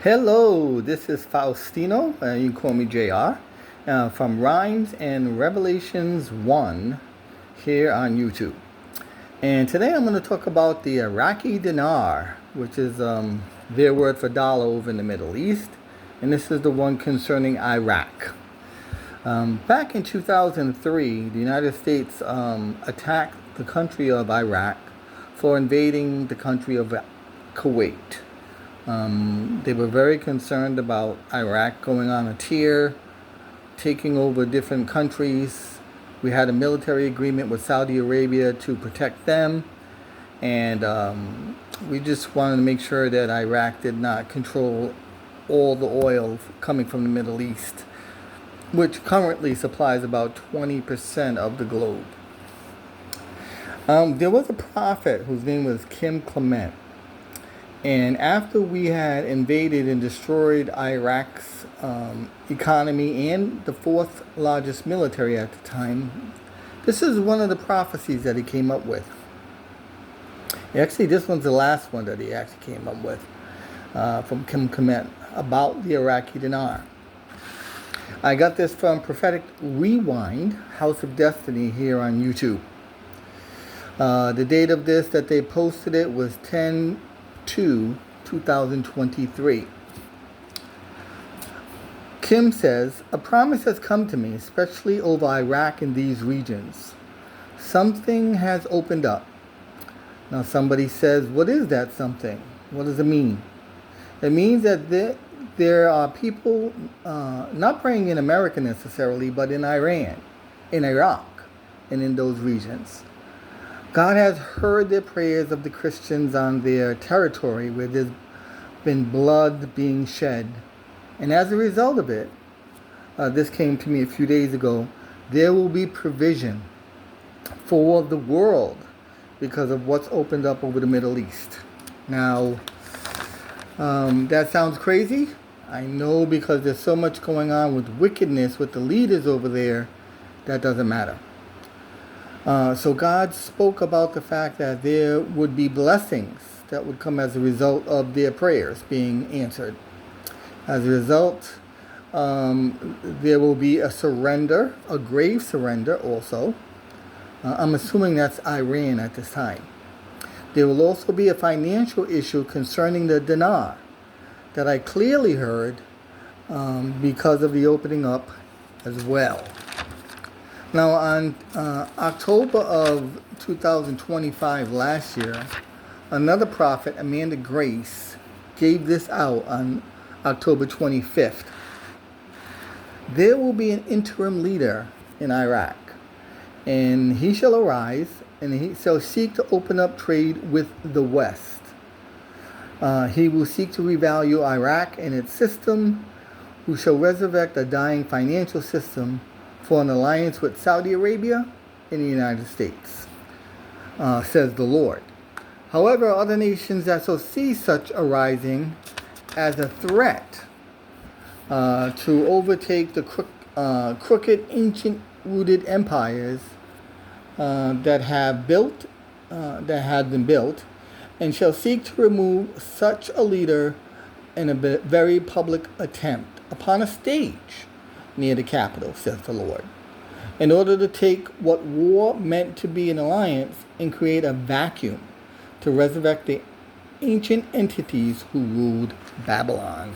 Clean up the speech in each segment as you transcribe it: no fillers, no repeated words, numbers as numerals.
Hello, this is Faustino, you can call me JR, from Rhymes and Revelations 1 here on YouTube. And today I'm going to talk about the Iraqi dinar, which is their word for dollar over in the Middle East. And this is the one concerning Iraq. Back in 2003, the United States attacked the country of Iraq for invading the country of Kuwait. They were very concerned about Iraq going on a tear, taking over different countries. We had a military agreement with Saudi Arabia to protect them, and we just wanted to make sure that Iraq did not control all the oil coming from the Middle East, which currently supplies about 20% of the globe. There was a prophet whose name was Kim Clement. And after we had invaded and destroyed Iraq's economy and the fourth largest military at the time, this is one of the prophecies that he came up with. Actually, this one's the last one that he actually came up with from Kim Clement about the Iraqi dinar. I got this from Prophetic Rewind, House of Destiny here on YouTube. The date of this that they posted it was 10/2/2023. Kim says, "A promise has come to me, especially over Iraq and these regions. Something has opened up." Now somebody says, what is that something? What does it mean? It means that there are people not praying in America necessarily, but in Iran, in Iraq, and in those regions. God has heard the prayers of the Christians on their territory where there's been blood being shed. And as a result of it, this came to me a few days ago, there will be provision for the world because of what's opened up over the Middle East. Now, that sounds crazy. I know, because there's so much going on with wickedness with the leaders over there, that doesn't matter. So God spoke about the fact that there would be blessings that would come as a result of their prayers being answered. As a result, there will be a surrender, a grave surrender also. I'm assuming that's Iran at this time. There will also be a financial issue concerning the dinar that I clearly heard because of the opening up as well. Now, on October of 2025, last year, another prophet, Amanda Grace, gave this out on October 25th. There will be an interim leader in Iraq, and he shall arise, and he shall seek to open up trade with the West. He will seek to revalue Iraq and its system, who shall resurrect a dying financial system for an alliance with Saudi Arabia and the United States, says the Lord. However, other nations that shall see such a rising as a threat to overtake the crooked, ancient-rooted empires that have been built, and shall seek to remove such a leader in a very public attempt upon a stage near the capital, says the Lord, in order to take what war meant to be an alliance and create a vacuum to resurrect the ancient entities who ruled Babylon.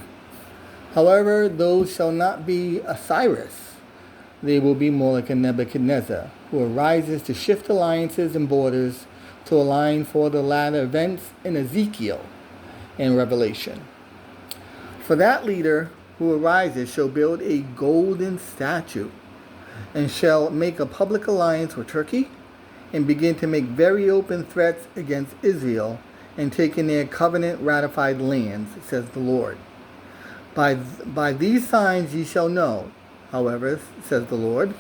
However, those shall not be a Cyrus. They will be more like a Nebuchadnezzar, who arises to shift alliances and borders to align for the latter events in Ezekiel and Revelation. For that leader who arises shall build a golden statue, and shall make a public alliance with Turkey, and begin to make very open threats against Israel, and take in their covenant ratified lands, says the Lord. By these signs ye shall know, however, says the Lord,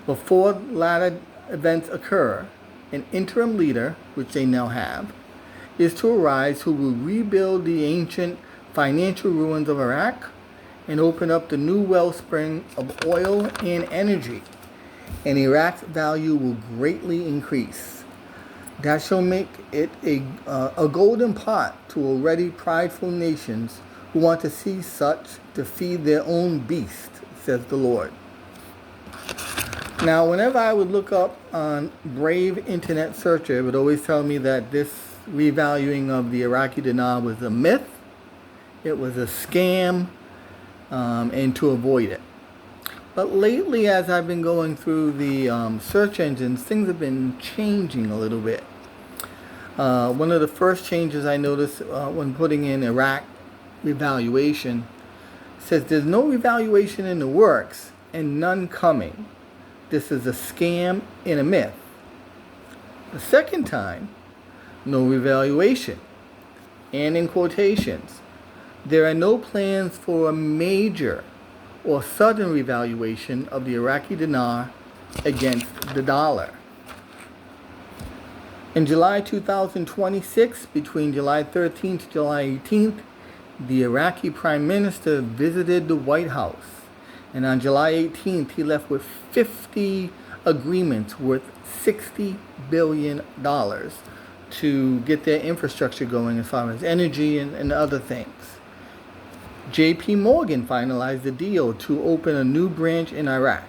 before latter events occur, an interim leader, which they now have, is to arise, who will rebuild the ancient financial ruins of Iraq, and open up the new wellspring of oil and energy, and Iraq's value will greatly increase. That shall make it a golden pot to already prideful nations who want to see such to feed their own beast, says the Lord. Now, whenever I would look up on Brave Internet Searcher, it would always tell me that this revaluing of the Iraqi dinar was a myth, it was a scam, and to avoid it. But lately, as I've been going through the search engines, things have been changing a little bit. One of the first changes I noticed when putting in Iraq revaluation says there's no revaluation in the works and none coming. This is a scam and a myth. The second time, no revaluation. And in quotations, there are no plans for a major or sudden revaluation of the Iraqi dinar against the dollar. In July 2026, between July 13th to July 18th, the Iraqi Prime Minister visited the White House. And on July 18th, he left with 50 agreements worth $60 billion to get their infrastructure going as far as energy and other things. JP Morgan finalized the deal to open a new branch in Iraq.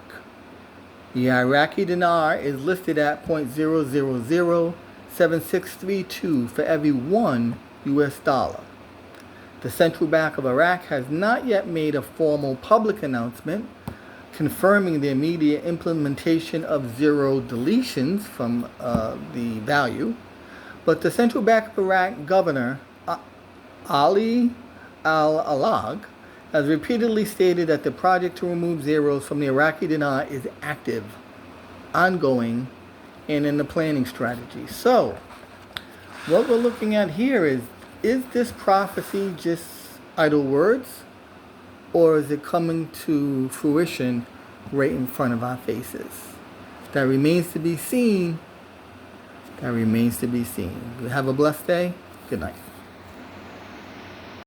The Iraqi dinar is listed at 0.0007632 for every $1 US. The Central Bank of Iraq has not yet made a formal public announcement confirming the immediate implementation of zero deletions from the value, but the Central Bank of Iraq Governor Ali Al-Alag has repeatedly stated that the project to remove zeros from the Iraqi dinar is active, ongoing, and in the planning strategy. So, what we're looking at here is this prophecy just idle words, or is it coming to fruition right in front of our faces? That remains to be seen. That remains to be seen. You have a blessed day. Good night.